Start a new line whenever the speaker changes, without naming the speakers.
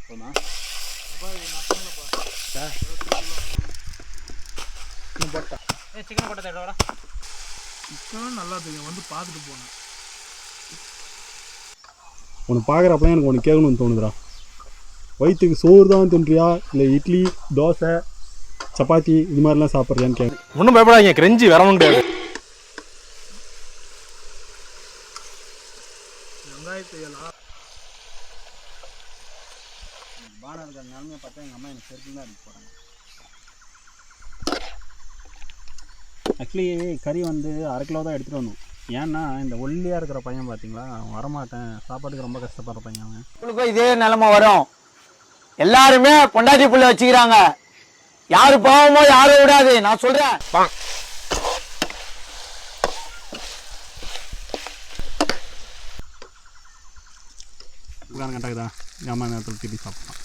போமா
சிக்கன் போட்ட தேடா
சிக்கனும் நல்லா தெரியும் வந்து பார்த்துட்டு போனேன்.
உன்னை பார்க்குறப்ப எனக்கு ஒன்று கேட்கணும்னு தோணுதுடா. வயிற்றுக்கு சோறு தான் தின்றியா இல்லை இட்லி தோசை சப்பாத்தி இது மாதிரிலாம் சாப்பிட்றியான்னு கேட்க.
ஒன்றும் பயப்படாதீங்க, கிரெஞ்சி வரணும் கிடையாது.
வெங்காயத்தை எல்லாம்
பானம் இருக்கிற நிலமையை பார்த்தா எங்கள் அம்மா எனக்கு செருப்பு தான் எடுத்து போகிறாங்க. ஆக்சுவலி கறி வந்து 1/2 கிலோ தான் எடுத்துகிட்டு வரணும். ஏன்னா இந்த ஒல்லியாக இருக்கிற பையன் பார்த்தீங்களா, அவன் வரமாட்டேன், சாப்பாட்டுக்கு ரொம்ப கஷ்டப்படுற பையன் அவன்.
உங்களுக்கும் இதே நிலைமை வரும். எல்லாருமே பொண்டாட்டி புள்ள வச்சுக்கிறாங்க. யாரு பாவமோ யாரும் விடாது, நான் சொல்றேன்.
கண்டாக்குதா எங்கள் அம்மா நேரத்தில் திருப்பி சாப்பிட்றான்.